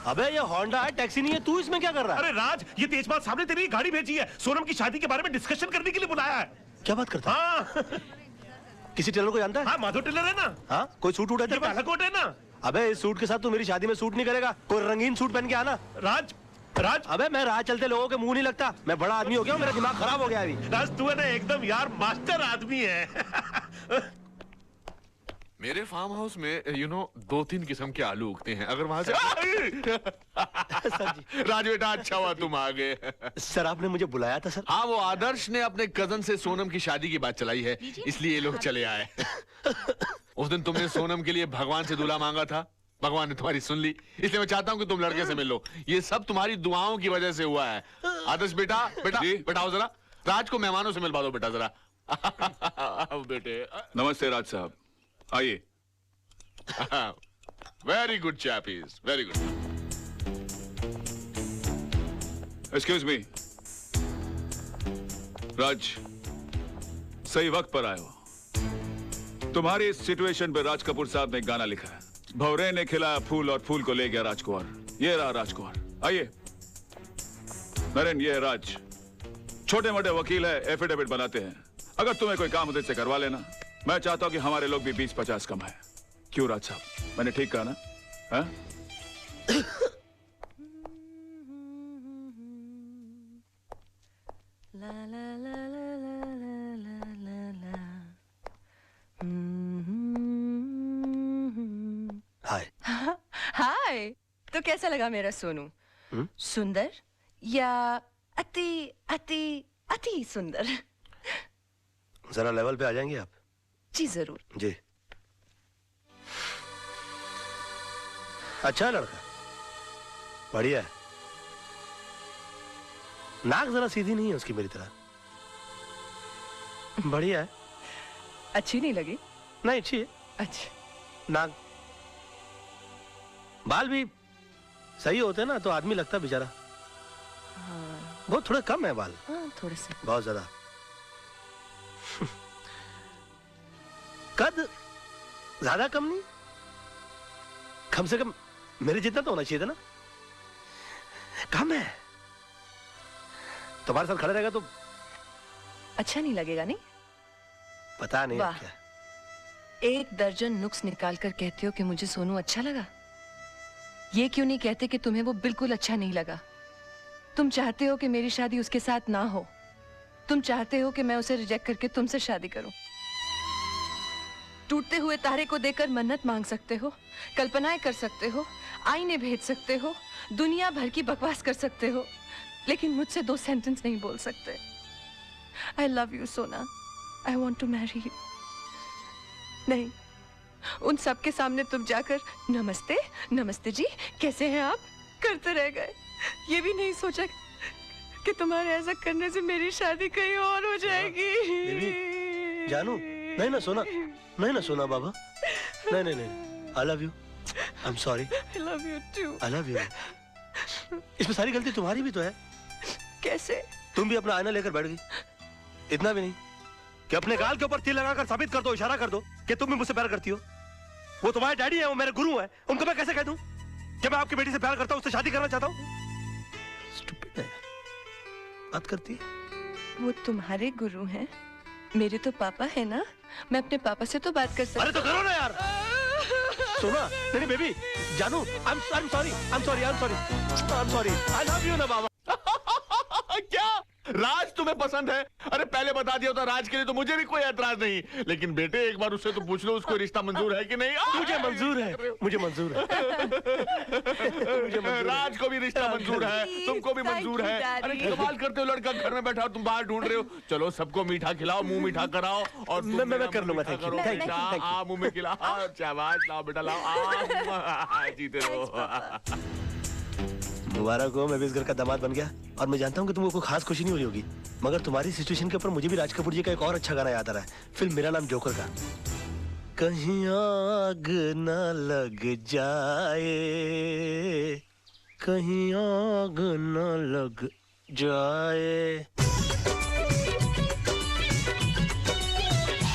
अबे ये होंडा है, टैक्सी नहीं है, तू इसमें क्या कर रहा है? अरे राज, ये तेजपाल साहब ने तेरी गाड़ी भेजी है, सोनम की शादी के बारे में डिस्कशन करने के लिए बुलाया है। क्या बात करता है? हाँ। किसी टेलर को जानता है? हाँ, माधव टेलर है ना। हाँ, कोई सूट उठा तेरे पास? कोट है ना। अबे इस सूट के साथ तू मेरी शादी में सूट नहीं करेगा, कोई रंगीन सूट पहन के आना। राज, राज। अबे मैं राह चलते लोगों के मुंह नहीं लगता, मैं बड़ा आदमी हो गया हूँ, मेरा दिमाग खराब हो गया अभी। राज तू है ना एकदम यार मास्टर आदमी है। मेरे फार्म हाउस में 2-3 किस्म के आलू उगते हैं, अगर वहां से राज बेटा अच्छा हुआ तुम आ गए। सर आपने मुझे बुलाया था सर? हाँ, वो आदर्श ने अपने कजन से सोनम की शादी की बात चलाई है, इसलिए ये लोग चले आए। उस दिन तुमने सोनम के लिए भगवान से दूल्हा मांगा था, भगवान ने तुम्हारी सुन ली, इसलिए मैं चाहता हूँ कि तुम लड़के से मिल लो। ये सब तुम्हारी दुआओं की वजह से हुआ है। आदर्श बेटा, बेटा आओ जरा, राज को मेहमानों से मिलवा दो बेटा जरा। बेटे नमस्ते राज साहब, आइए। Very good chappies, very good. Excuse me Raj, सही वक्त पर आए हो। तुम्हारी इस सिचुएशन पे राज कपूर साहब ने एक गाना लिखा है, भौरे ने खिलाया फूल और फूल को ले गया राजकुमार। ये रहा राजकुमार। आइए नरेन, ये है राज, छोटे मोटे वकील है, एफिडेविट बनाते हैं। अगर तुम्हें कोई काम मुझसे करवा लेना, मैं चाहता हूं कि हमारे लोग भी 20-50 कमाए। क्यों राज साहब, मैंने ठीक कहा ना? हाँ? हाय। हाय, तो कैसा लगा मेरा सोनू? सुंदर या अति अति अति सुंदर? जरा लेवल पे आ जाएंगे आप? जी जरूर। जी। अच्छा लड़का, बढ़िया है। नाक जरा सीधी नहीं है उसकी मेरी तरह। बढ़िया है। अच्छी नहीं लगी? नहीं अच्छी है। अच्छा। नाक, बाल भी सही होते हैं ना तो आदमी लगता बेचारा। हाँ। बहुत थोड़े कम है बाल। हाँ, थोड़े से। बहुत ज्यादा। कद ज्यादा कम नहीं, कम से कम मेरे जितना तो होना चाहिए था ना। कम है। तुम्हारे साथ खड़े रहेगा तो अच्छा नहीं लगेगा? नहीं पता नहीं वाह। क्या। 1 दर्जन नुक्स निकाल कर कहते हो कि मुझे सोनू अच्छा लगा। ये क्यों नहीं कहते कि तुम्हें वो बिल्कुल अच्छा नहीं लगा? तुम चाहते हो कि मेरी शादी उसके साथ ना हो। तुम चाहते हो कि मैं उसे रिजेक्ट करके तुमसे शादी करूं। टूटते हुए तारे को देखकर मन्नत मांग सकते हो, कल्पनाएं कर सकते हो, आईने भेज सकते हो, दुनिया भर की बकवास कर सकते हो, लेकिन मुझसे 2 सेंटेंस नहीं बोल सकते। I love you, सोना। I want to marry you। नहीं, उन सब के सामने तुम जाकर नमस्ते नमस्ते जी कैसे हैं आप करते रह गए। ये भी नहीं सोचा कि तुम्हारे ऐसा करने से मेरी शादी कहीं और हो जाएगी। बेबी, जानू, नहीं ना सोना, नहीं ना सोना बाबा, नहीं नहीं नहीं। I love you, I'm sorry, I love you too। I love you। इसमें सारी गलती तुम्हारी भी तो है। कैसे? तुम भी अपना आईना लेकर बैठ गई। इतना भी नहीं कि अपने गाल के ऊपर तिल लगाकर साबित कर दो, इशारा कर दो कि तुम भी मुझसे प्यार करती हो। वो तुम्हारे डैडी है, वो मेरे गुरु है, उनको मैं कैसे कह दूं कि मैं आपकी बेटी से प्यार करता हूं, उससे शादी करना चाहता हूं? स्टूपिड है, बात करती है। वो तुम्हारे गुरु हैं, मेरे तो पापा है ना। मैं अपने पापा से तो बात कर सकती। अरे तो करो ना यार। सुना नहीं बेबी, जानू, I'm sorry, I love you ना बाबा। क्या राज तुम्हें पसंद है? अरे पहले बता दिया होता राज के लिए तो मुझे भी कोई ऐतराज नहीं, लेकिन बेटे एक बार उससे तो पूछ लो उसको रिश्ता मंजूर है कि नहीं। मुझे मंजूर है, मुझे मंजूर है। राज को भी रिश्ता मंजूर है, तुमको भी मंजूर है। अरे कमाल करते हो, लड़का घर में बैठा हो, तुम बाहर ढूंढ रहे हो। चलो सबको मीठा खिलाओ, मुंह मीठा कराओ और मैं कर लूंगा। Thank you, thank you. मुंह में खिलाओ, शाबाश, लाओ बेटा लाओ, जीते रहो। मुबारक हो, मैं भी इस घर का दामाद बन गया। और मैं जानता हूँ कि तुमको कोई खास खुशी नहीं हो रही होगी, मगर तुम्हारी सिचुएशन के ऊपर मुझे भी राज कपूर जी का एक और अच्छा गाना याद आ रहा है, फिल्म मेरा नाम जोकर का। कहीं आग न लग जाए, कहीं आग न लग जाए।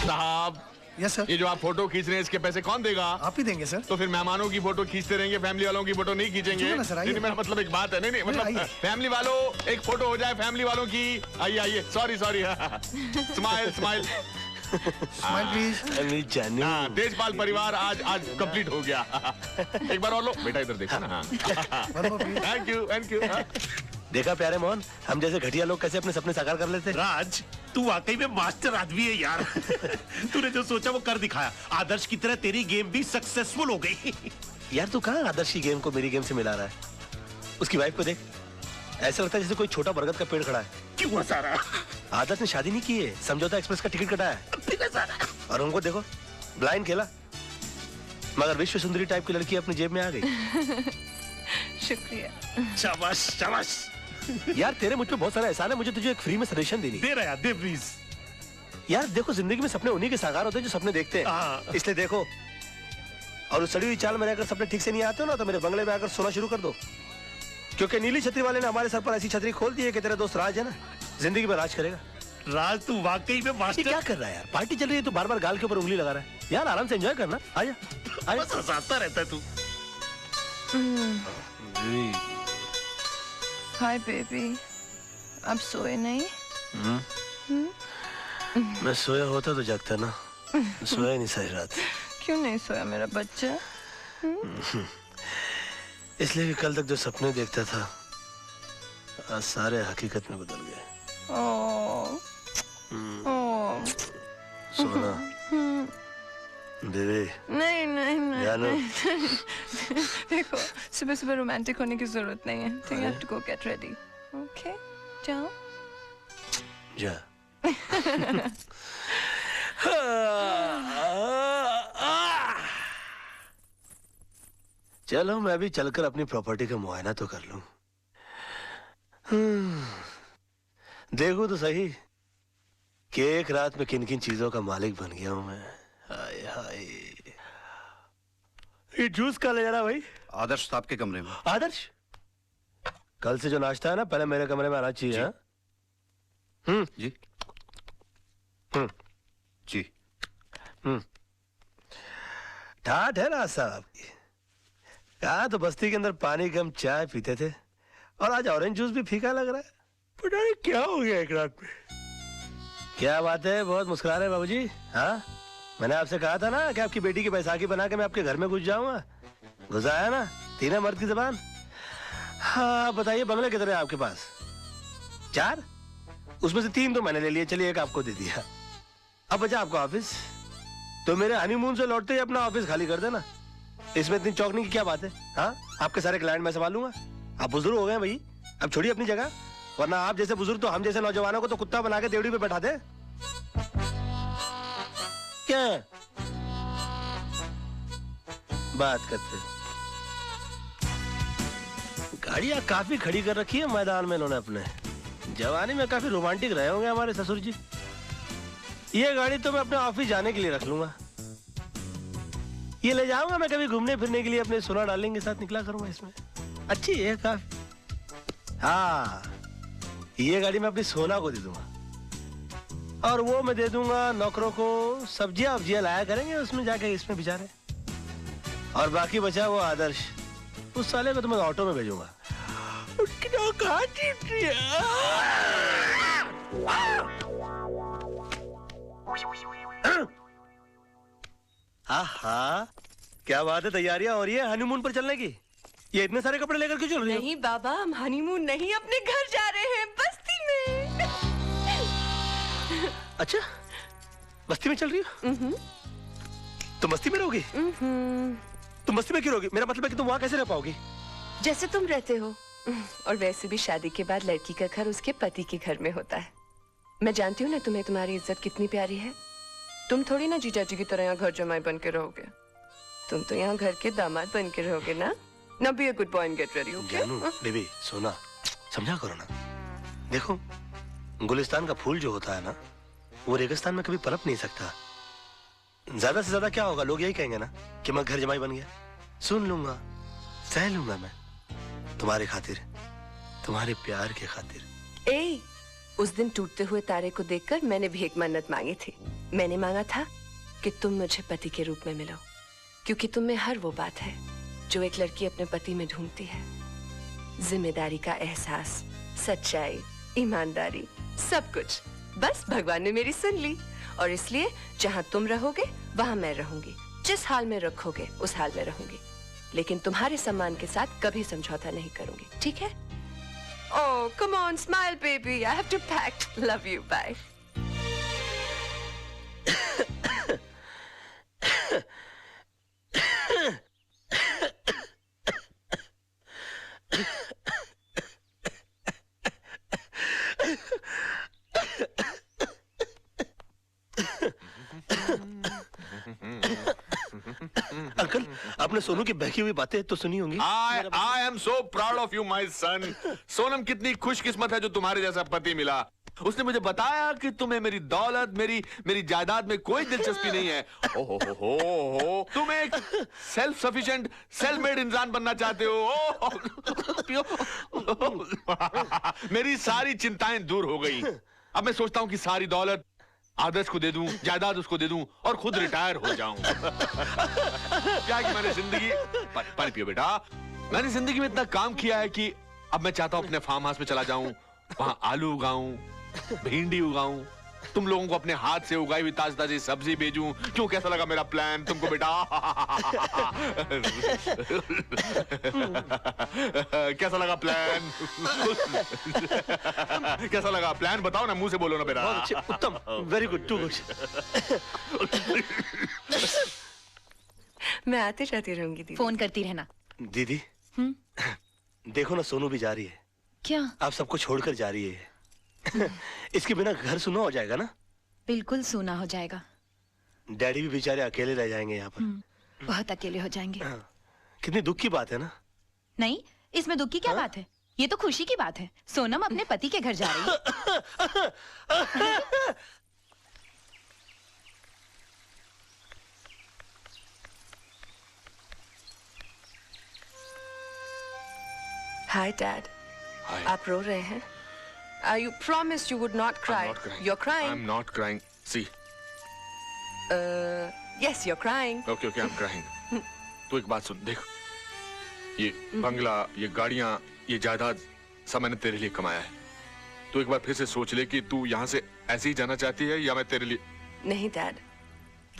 साहब यस सर। ये जो आप फोटो खींच रहे हैं इसके पैसे कौन देगा? आप ही देंगे सर। तो फिर मेहमानों की फोटो खींचते रहेंगे, फैमिली वालों की फोटो नहीं खींचेंगे? क्यों ना सर, आइए। नहीं, मेरा मतलब एक बात है। नहीं मतलब आइए। फैमिली वालों एक फोटो हो जाए फैमिली वालों की। आइए आइए, sorry smile smile. Smile please. जानू हाँ, तेजपाल परिवार आज कंप्लीट हो गया। एक बार और लो बेटा, इधर देखो ना। Thank you. देखा प्यारे मोहन, हम जैसे घटिया लोग कैसे अपने सपने साकार कर लेते हैं। राज, तू वाकई में मास्टर आदमी है यार। तूने जो सोचा वो कर दिखाया। आदर्श की तरह तेरी गेम भी सक्सेसफुल हो गई। यार तू कहाँ आदर्श की गेम को मेरी गेम से मिला रहा है? उसकी वाइफ को देख, ऐसा लगता है जैसे कोई छोटा बरगद का पेड़ खड़ा है। क्यों हंसा? आदर्श ने शादी नहीं की है, समझौता एक्सप्रेस का टिकट कटा है। और उनको देखो, ब्लाइंड खेला, मगर विश्व सुंदरी टाइप की लड़की अपनी जेब में आ गई। शुक्रिया। शाबाश शाबाश। यार तेरे मुझ पे बहुत सारा एहसान है, मुझे तुझे एक फ्री में सजेशन देनी। दे रहा यार, दे प्लीज। यार देखो, जिंदगी में सपने उन्हीं के साकार होते हैं जो सपने देखते हैं, हाँ। इसलिए देखो। और उस सड़ी हुई चाल में रहकर सपने ठीक से नहीं आते हो ना, तो मेरे बंगले में आकर सोना शुरू कर दो, क्योंकि नीली छतरी वाले ने हमारे सर पर ऐसी छतरी खोल दी है कि तेरा दोस्त राज है ना, जिंदगी में राज करेगा। राज, तू वाकई में ये मास्टर। क्या कर रहा है यार? पार्टी चल रही है तो बार बार गाल के ऊपर उंगली लगा रहा है। यार आराम से एंजॉय करना, आजा बस हंसाता रहता है तू। हाय बेबी, अब सोए नहीं? मैं सोया होता तो जगता ना, सोया नहीं सारी रात। क्यों नहीं सोया मेरा बच्चा? इसलिए कि कल तक जो सपने देखता था आज सारे हकीकत में बदल गए। सोना बेबी। नहीं नहीं नहीं, जानू। नहीं। देखो, सुबह सुबह रोमांटिक होने की जरूरत नहीं है। So you have to go get ready. Okay? जाओ। जा। चलो मैं भी चलकर अपनी प्रॉपर्टी का मुआयना तो कर लूं। देखो तो सही कि एक रात में किन किन चीजों का मालिक बन गया हूं मैं। हाय हाय। ये जूस कहाँ ले जा रहा भाई? आदर्श साहब के कमरे में। आदर्श, कल से जो नाश्ता है ना पहले मेरे कमरे में आना चाहिए। हाँ? जी जी। ठाठ है ना साहब की। कहा तो बस्ती के अंदर पानी कम चाय पीते थे, और आज ऑरेंज जूस भी फीका लग रहा है। पता नहीं क्या हो गया एक रात में। क्या बात है, बहुत मुस्कुरा रहे बाबूजी? हाँ, मैंने आपसे कहा था ना कि आपकी बेटी की बैसाखी बना के मैं आपके घर में घुस जाऊंगा। घुसाया ना, तीन मर्द की जबान। हाँ बताइए, बंगले कितने हैं आपके पास? 4? उसमें से 3 तो मैंने ले लिए, चलिए एक आपको दे दिया। अब बचा आपका ऑफिस, तो मेरे हनीमून से लौटते ही अपना ऑफिस खाली कर देना। इसमें इतनी चौंकने की क्या बात है? हाँ, आपके सारे क्लाइंट मैं संभालूंगा। आप बुजुर्ग हो गए भाई, अब छोड़िए अपनी जगह, वरना आप जैसे बुजुर्ग तो हम जैसे नौजवानों को तो कुत्ता बना के देवड़ी पे बैठा दे। क्या बात करते? गाड़ियां काफी खड़ी कर रखी है मैदान में इन्होंने अपने। जवानी में काफी रोमांटिक रहे होंगे हमारे ससुर जी। ये गाड़ी तो मैं अपने ऑफिस जाने के लिए रख लूंगा। ये ले जाऊंगा मैं कभी घूमने फिरने के लिए, अपने सोना डार्लिंग के साथ निकला करूंगा इसमें। अच्छी है काफी। हाँ, ये गाड़ी मैं अपनी सोना को दे दूंगा, और वो मैं दे दूंगा नौकरों को। सब्जियां वब्जियां लाया करेंगे उसमें जाके, इसमें बेचारे। और बाकी बचा वो आदर्श, उस साले को तो मैं ऑटो में भेजूंगा। उसकी तो कहाँ टूटी है? आहा, क्या बात है, तैयारियां हो रही है हनीमून पर चलने की। ये इतने सारे कपड़े लेकर क्यों चल रही हो? नहीं बाबा, हम हनीमून नहीं, अपने घर जा रहे हैं, बस्ती में। अच्छा, बस्ती में चल रही हो? तुम बस्ती में रहोगी? तुम बस्ती में क्यों रहोगी? मेरा मतलब है कि तुम वहाँ कैसे रह पाओगी? जैसे तुम रहते हो, और वैसे भी शादी के बाद लड़की का घर उसके पति के घर में होता है। मैं जानती हूँ ना तुम्हें तुम्हारी इज्जत कितनी प्यारी है। तुम थोड़ी ना जीजा जी की तरह यहाँ घर जमाई बन के रहोगे, तुम तो यहाँ घर के दामाद बन के रहोगे ना। Now be a good boy and get ready, okay? जानू, बेबी, सोना, समझा करो ना। देखो, गुलिस्तान का फूल जो होता है ना, वो रेगिस्तान में कभी पनप नहीं सकता। ज्यादा से ज्यादा क्या होगा, लोग यही कहेंगे ना कि मैं घर जमाई बन गया। सुन लूंगा, सह लूंगा मैं, तुम्हारे खातिर, तुम्हारे प्यार के खातिर। उस दिन टूटते हुए तारे को देखकर मैंने भी एक मन्नत मांगी थी। मैंने मांगा था कि तुम मुझे पति के रूप में मिलो, क्योंकि तुम में हर वो बात है जो एक लड़की अपने पति में ढूंढती है। जिम्मेदारी का एहसास, सच्चाई, ईमानदारी, सब कुछ। बस भगवान ने मेरी सुन ली, और इसलिए जहां तुम रहोगे वहां मैं रहूंगी। जिस हाल में रखोगे उस हाल में रहूंगी, लेकिन तुम्हारे सम्मान के साथ कभी समझौता नहीं करूंगी, ठीक है? Oh, come on, smile, baby. I have to pack. Love you. Bye. Uncle, आपने सोनू की बहकी हुई बातें तो सुनी होंगी। I am so proud of you, my son. Sonam कितनी खुशकिस्मत है जो तुम्हारे जैसा पति मिला। उसने मुझे बताया कि तुम्हें मेरी दौलत, मेरी जायदाद में कोई दिलचस्पी नहीं है। हो, तुम एक सेल्फ सफिशिएंट, सेल्फ मेड इंसान बनना चाहते हो। मेरी सारी चिंताएं दूर हो गई। अब मैं सोचता हूँ कि सारी दौलत आदर्श को दे दूं, जायदाद उसको दे दूं और खुद रिटायर हो जाऊं। क्या कि मैंने जिंदगी पानी पियो बेटा, मैंने जिंदगी में इतना काम किया है कि अब मैं चाहता हूं अपने फार्म हाउस में चला जाऊं, वहां आलू उगाऊं, भिंडी उगाऊं, तुम लोगों को अपने हाथ से उगाई हुई ताजी ताजी सब्जी भेजूं। क्यों, कैसा लगा मेरा प्लान तुमको बेटा? कैसा लगा प्लान? कैसा लगा प्लान? बताओ ना, मुंह से बोलो ना बेटा। बहुत अच्छे, उत्तम, वेरी गुड, टू गुड। मैं आती जाती रहूंगी दीदी। फोन करती रहना। दीदी, देखो ना, सोनू भी जा रही है। क्या? आप सबको छोड़कर जा रही है। इसके बिना घर सुना हो जाएगा ना? बिल्कुल सूना हो जाएगा। डैडी भी बेचारे अकेले रह जाएंगे यहाँ पर। बहुत अकेले हो जाएंगे। कितनी दुख की बात है ना? नहीं, इसमें दुख की क्या बात है? ये तो खुशी की बात है। सोनम अपने पति के घर जा रही है। Hi, Dad. Hi. आप रो रहे हैं? You promised you would not cry. I'm not crying. You're crying. I'm not crying. See. Yes, you're crying. Okay, I'm crying. तू एक बात सुन, देख, ये बंगला, ये गाड़ियां, ये जायदाद सब मैंने तेरे लिए कमाया है। तू एक बार फिर से सोच ले कि तू यहाँ से ऐसे ही जाना चाहती है या मैं तेरे लिए। नहीं डैड,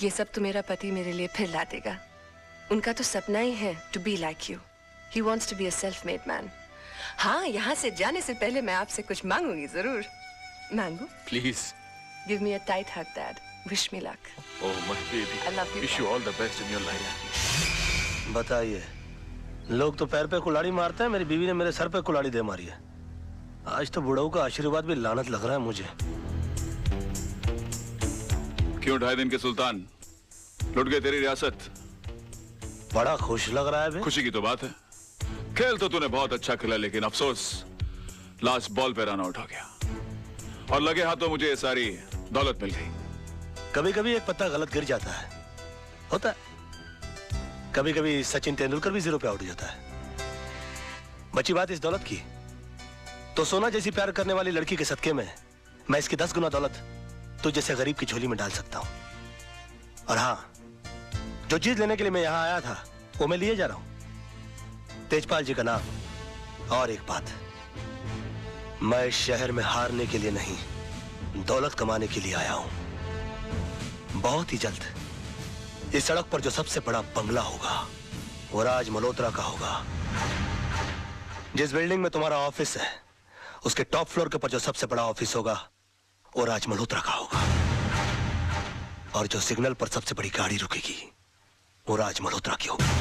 ये सब तो मेरा पति मेरे लिए फिर ला देगा। उनका तो सपना ही है to be like you. He wants to be a self-made man. हाँ, यहाँ से जाने से पहले मैं आपसे कुछ मांगूंगी जरूर। मांगू? Please. Give me a tight hug, Dad. Wish me luck. Oh my baby. I love you. Wish you all the best in your life. बताइए, लोग तो पैर पे कुल्हाड़ी मारते हैं, मेरी बीवी ने मेरे सर पे कुल्हाड़ी दे मारी है। आज तो बुढ़ऊ का आशीर्वाद भी लानत लग रहा है मुझे। क्यों 2.5 दिन के सुल्तान लुट गए तेरी रियासत? बड़ा खुश लग रहा है बे। खुशी की तो बात है। खेल तो तूने बहुत अच्छा खेला, लेकिन अफसोस लास्ट बॉल पे रन आउट हो गया और लगे हाथों मुझे ये सारी दौलत मिल गई। कभी कभी एक पत्ता गलत गिर जाता है, होता है। कभी कभी सचिन तेंदुलकर भी 0 पे आउट हो जाता है। बची बात इस दौलत की, तो सोना जैसी प्यार करने वाली लड़की के सदके में मैं इसकी 10 गुना दौलत तो जैसे गरीब की झोली में डाल सकता हूं। और हाँ, जो चीज लेने के लिए मैं यहां आया था वो मैं लिए जा रहा हूं। तेजपाल जी का नाम। और एक बात, मैं इस शहर में हारने के लिए नहीं, दौलत कमाने के लिए आया हूं। बहुत ही जल्द इस सड़क पर जो सबसे बड़ा बंगला होगा वो राज मल्होत्रा का होगा। जिस बिल्डिंग में तुम्हारा ऑफिस है उसके टॉप फ्लोर के ऊपर जो सबसे बड़ा ऑफिस होगा वो राज मल्होत्रा का होगा। और जो सिग्नल पर सबसे बड़ी गाड़ी रुकेगी वो राज मल्होत्रा की होगी।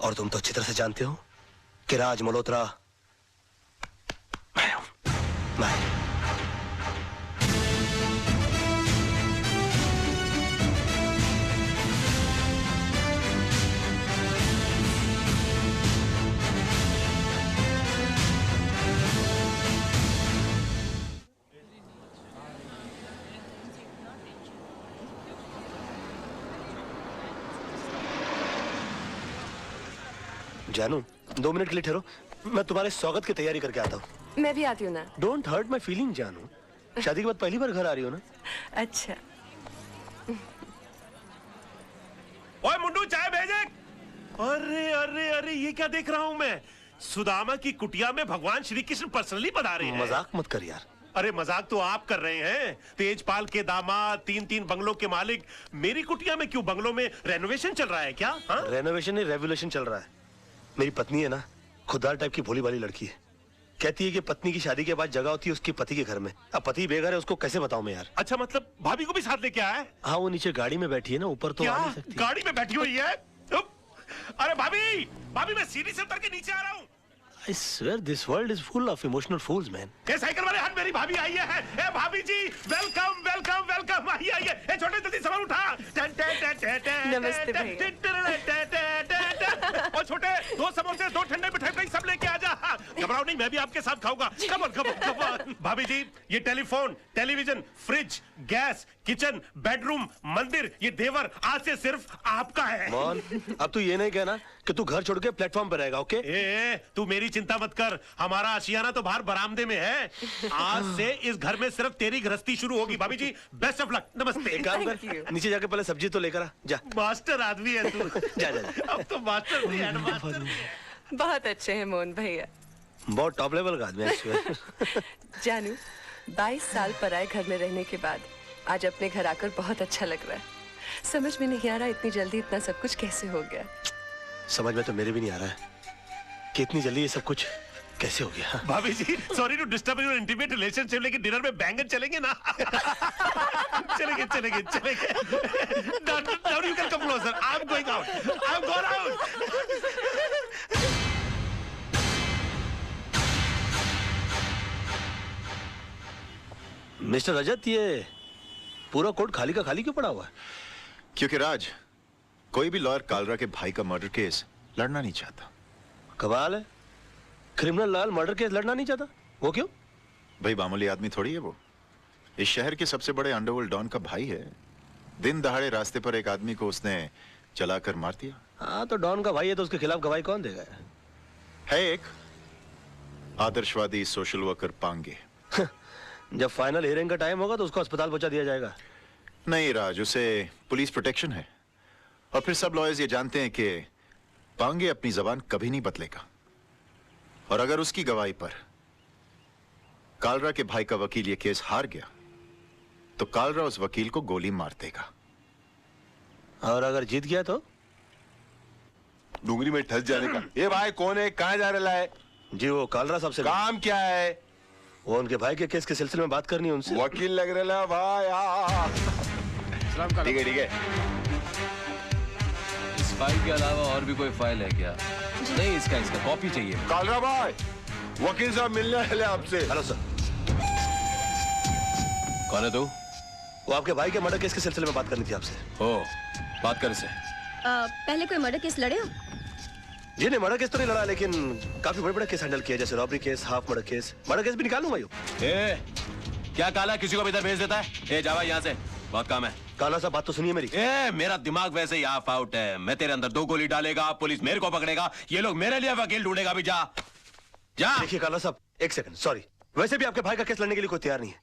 और तुम तो अच्छी तरह से जानते हो कि राज मल्होत्रा मैं हूं। मैं। जानू, 2 मिनट के लिए ठहरो, मैं तुम्हारे स्वागत की तैयारी करके आता हूँ। मैं भी आती हूँ ना। डोंट हर्ट माई फीलिंग जानू। शादी के बाद पहली बार घर आ रही हो ना? अच्छा। ओए मुंडू चाय भेजे। अरे अरे अरे ये क्या देख रहा हूँ मैं? सुदामा की कुटिया में भगवान श्री कृष्ण पर्सनली पधारे हैं। मजाक मत कर यार। अरे मजाक तो आप कर रहे हैं। तेजपाल के दामाद, 3-3 बंगलों के मालिक मेरी कुटिया में क्यों? बंगलों में रेनोवेशन चल रहा है क्या? रेनोवेशन नहीं, रेवोल्यूशन चल रहा है। मेरी पत्नी है ना, खुददार टाइप की भोली भाली लड़की है। कहती है कि पत्नी की शादी के बाद जगह होती है उसके पति के घर में। अब पति बेघर है, उसको कैसे बताऊं मैं यार? अच्छा, मतलब भाभी को भी साथ लेके आया है? हाँ, वो नीचे गाड़ी में बैठी है ना, ऊपर तो क्या? आ नहीं सकती। गाड़ी में बैठी हुई है? अरे भाभी, भाभी मैं सीढ़ी से उतर के नीचे आ रहा हूँ। I swear this world is full of emotional fools, man. ये साइकिल वाले हट, मेरी भाभी आई है। ए भाभी जी, वेलकम वेलकम वेलकम। आइए आइए। ए छोटे जल्दी सामान उठा। नमस्ते और छोटे 2 समोसे, 2 ठंडे मिठाई सब लेके आ जा। घबराओ नहीं, मैं भी आपके साथ खाऊंगा। Come on come on come on. भाभी जी, ये telephone, television, fridge, gas, kitchen, bedroom, मंदिर, ये देवर आज से सिर्फ आपका है। मॉन, अब तू ये नहीं कहना कि तू घर छोड़ के प्लेटफॉर्म पर रहेगा, ओके? ए, तू मेरी चिंता मत कर। हमारा आशियाना तो बाहर बरामदे में है। आज से इस घर में सिर्फ तेरी गृहस्थी शुरू होगी। भाभी जी, बेस्ट ऑफ लक। नमस्ते। एक काम कर, नीचे जाके पहले सब्जी तो लेकर आ जा। मास्टर आदमी है तू। जा जा जा। अब तो मास्टर भी है, मास्टर भी है। बहुत अच्छे हैं मोहन भैया। बहुत टॉप लेवल का आदमी है। जानू, 22 साल पराए घर में रहने के बाद आज अपने घर आकर बहुत अच्छा लग रहा है। समझ में नहीं आ रहा इतनी जल्दी इतना सब कुछ कैसे हो गया। समझ में तो मेरे भी नहीं आ रहा है कि इतनी जल्दी ये सब कुछ कैसे हो गया। भाभी जी, sorry to disturb your intimate relationship, लेकिन डिनर में बैंगन चलेंगे ना? चलेंगे चलेंगे चलेंगे। Now you can come closer. I'm going out. I'm going out. Mister Rajat, ये पूरा कोर्ट खाली का खाली क्यों पड़ा हुआ है? क्योंकि राज, कोई भी लॉयर कालरा के भाई का मर्डर केस लड़ना नहीं चाहता। कमाल है, क्रिमिनल लाल मर्डर केस लड़ना नहीं चाहता। वो क्यों? भाई मामूली आदमी थोड़ी है वो। इस शहर के सबसे बड़े अंडरवर्ल्ड डॉन का भाई है। दिन दहाड़े रास्ते पर एक आदमी को उसने चलाकर मार दिया। हाँ, तो डॉन का भाई है तो उसके खिलाफ गवाही कौन देगा? है एक आदर्शवादी सोशल वर्कर पांगे। जब फाइनल हियरिंग का टाइम होगा तो उसको अस्पताल पहुंचा दिया जाएगा। नहीं राज, उसे पुलिस प्रोटेक्शन है। और फिर सब लॉयर्स ये जानते हैं कि पांगे अपनी जबान कभी नहीं बदलेगा। और अगर उसकी गवाही पर कालरा के भाई का वकील ये केस हार गया तो कालरा उस वकील को गोली मार देगा। और अगर जीत गया तो डूंगरी में ठस जाने का। ये भाई कौन है, कहाँ जा रहा है? जी, वो कालरा साहब से काम क्या है? वो उनके भाई के केस के सिलसिले में बात करनी है उनसे। वकील लग रहा है भाई। ठीक है ठीक है। इस फाइल के अलावा और भी कोई फाइल है क्या? नहीं, इसका कॉपी चाहिए। कालरा भाई, वकील साहब मिलने वाले आपसे। Hello sir. कौन है तू? वो आपके भाई के मर्डर केस के सिलसिले में बात करनी थी आपसे। हो, बात कर इसे। पहले कोई मर्डर केस लड़े हो? जी नहीं, मर्डर केस तो नहीं लड़ा, लेकिन काफी बड़े बड़े केस हैंडल किया, जैसे robbery case, half murder case. Murder case भी निकालूं भाई। क्या काला किसी को भी इधर भेज देता है? जा यहाँ से, बहुत काम है। काला साहब, बात तो सुनिए मेरी। मेरा दिमाग वैसे ही ऑफ आउट है। मैं तेरे अंदर 2 गोली डालेगा, पुलिस मेरे को पकड़ेगा, ये लोग मेरे लिए वकील ढूंढेगा भी। जा जा। देखिए काला साहब, एक सेकंड, सॉरी। वैसे भी आपके भाई का केस लड़ने के लिए कोई तैयार नहीं है।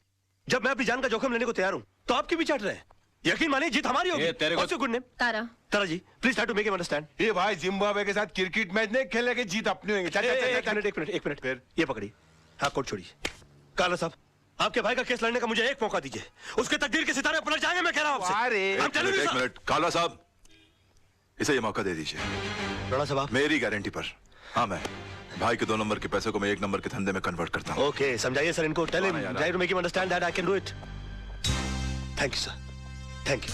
जब मैं अपनी जान का जोखिम लेने को तैयार हूँ तो आपकी भी चाट रहे हैं। यकीन मानिए, जीत हमारी होगी। तेरे को good name Tara. Tara ji, please try to make him understand. ये भाई जिम्बाब्वे के साथ क्रिकेट मैच नहीं खेलने के, जीत अपनी होंगे। एक मिनट फिर ये पकड़ी। हाँ, कोट छोड़िए। काला साहब, आपके भाई का केस लड़ने का मुझे एक मौका दीजिए। उसके तकदीर के सितारे पलट जाएंगे, मैं कह रहा हूँ आपसे। एक मिनट काला साहब, इसे ये मौका दे दीजिए। राणा साहब, मेरी गारंटी पर। हाँ, मैं भाई के 2 नंबर के पैसे को मैं 1 नंबर के धंधे में कन्वर्ट करता हूँ। ओके, समझाइए सर इनको। Tell him, try to make him understand that I can do it. Thank you sir, thank you.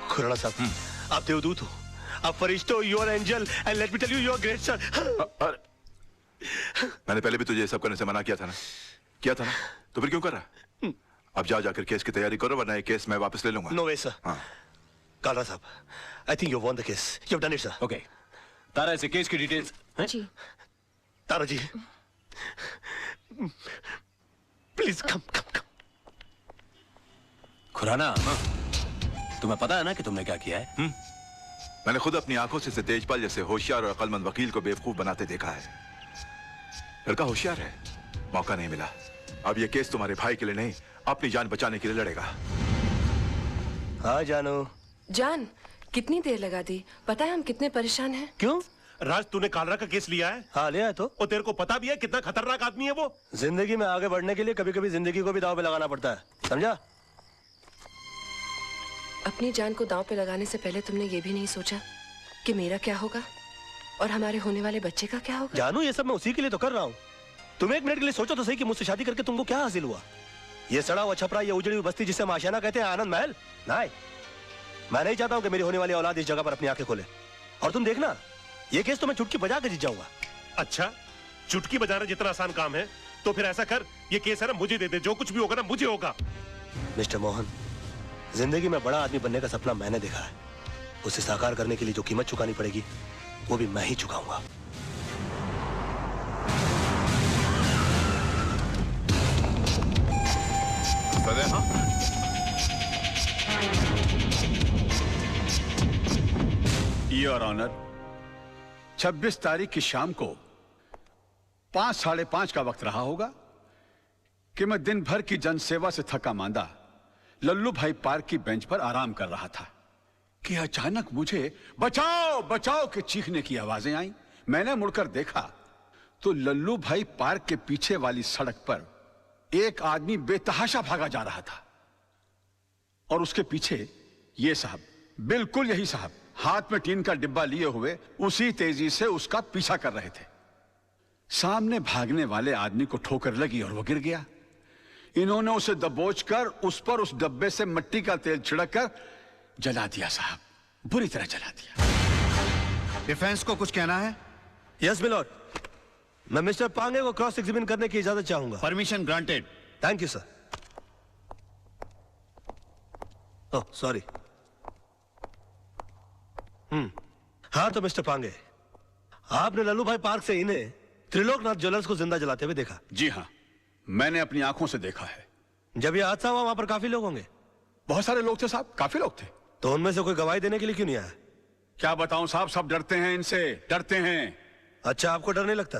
Khurana sahab, आप देवदूत हो, आप फरिश्ते हो, you are angel, and let me tell you, you are great sir. मैंने पहले भी तुझे ये सब करने से मना किया था ना? किया था ना? तो फिर क्यों कर रहा? अब जाकर केस की तैयारी करो, वरना ये केस मैं वापस ले लूंगा। No way sir. हाँ। कालरा साहब, I think you won the case. You have done it sir. Okay, Tara, इसे केस की डिटेल्स। जी। Tara ji, please come come come. Khurana, तुम्हें पता है ना कि तुमने क्या किया है? मैंने खुद अपनी आंखों से तेजपाल जैसे होशियार और अक्लमंद वकील को बेवकूफ बनाते देखा है। लड़का होशियार है, मौका नहीं मिला। अब ये केस तुम्हारे भाई के लिए नहीं, अपनी जान बचाने के लिए लड़ेगा। हाँ जानू। जान, कितनी देर लगा दी? पता है हम कितने परेशान हैं? क्यों? राज, तूने कालरा का केस लिया है? हाँ लिया है। तो और तेरे को पता भी है कितना खतरनाक आदमी है वो? जिंदगी में आगे बढ़ने के लिए कभी कभी जिंदगी को भी दांव पे लगाना पड़ता है, समझा? अपनी जान को दांव पे लगाने से पहले तुमने ये भी नहीं सोचा कि मेरा क्या होगा और हमारे होने वाले बच्चे का क्या होगा? जानू, ये सब मैं उसी के लिए तो कर रहा हूँ। तुम एक मिनट के लिए सोचो तो सही कि मुझसे शादी करके तुमको क्या हासिल हुआ? ये सड़ा हुआ छपरा, ये उजड़ी हुई बस्ती जिसे हम आशियाना कहते हैं, आनंद महल? नहीं, मैं नहीं चाहता हूँ कि मेरी होने वाली औलाद इस जगह पर अपनी आंखें खोले। और तुम देखना, ये केस तो मैं चुटकी बजा के जीत जाऊंगा। अच्छा, चुटकी बजाना जितना आसान काम है, तो फिर ऐसा कर, ये केस है ना मुझे दे दे, जो कुछ भी होगा ना मुझे होगा। मिस्टर मोहन, जिंदगी में बड़ा आदमी बनने का सपना मैंने देखा है। उसे साकार करने के लिए जो कीमत चुकानी पड़ेगी वो भी मैं ही चुकाऊंगा। योर ऑनर, 26 तारीख की शाम को 5, साढ़े 5 का वक्त रहा होगा कि मैं दिन भर की जनसेवा से थका मांदा लल्लू भाई पार्क की बेंच पर आराम कर रहा था कि अचानक मुझे बचाओ बचाओ के चीखने की आवाजें आई। मैंने मुड़कर देखा तो लल्लू भाई पार्क के पीछे वाली सड़क पर एक आदमी बेतहाशा भागा जा रहा था और उसके पीछे ये साहब, बिल्कुल यही साहब, हाथ में टीन का डिब्बा लिए हुए उसी तेजी से उसका पीछा कर रहे थे। सामने भागने वाले आदमी को ठोकर लगी और वो गिर गया। इन्होंने उसे दबोचकर उस पर उस डब्बे से मिट्टी का तेल छिड़ककर जला दिया साहब, बुरी तरह जला दिया। डिफेंस को कुछ कहना है? यस मिलॉर्ड, मैं मिस्टर पांगे को क्रॉस एग्जामिन करने की इजाजत चाहूंगा। Permission granted. Thank you sir. Oh sorry. हाँ तो मिस्टर पांगे, आपने लल्लू भाई पार्क से इन्हें त्रिलोकनाथ ज्वेलर्स को जिंदा जलाते हुए देखा? जी हाँ, मैंने अपनी आंखों से देखा है। जब यह हादसा हुआ वहां पर काफी लोग होंगे? बहुत सारे लोग थे साहब, काफी लोग थे। तो उनमें से कोई गवाही देने के लिए क्यों नहीं आया? क्या बताऊं साहब, सब डरते हैं इनसे, डरते हैं। अच्छा, आपको डर नहीं लगता?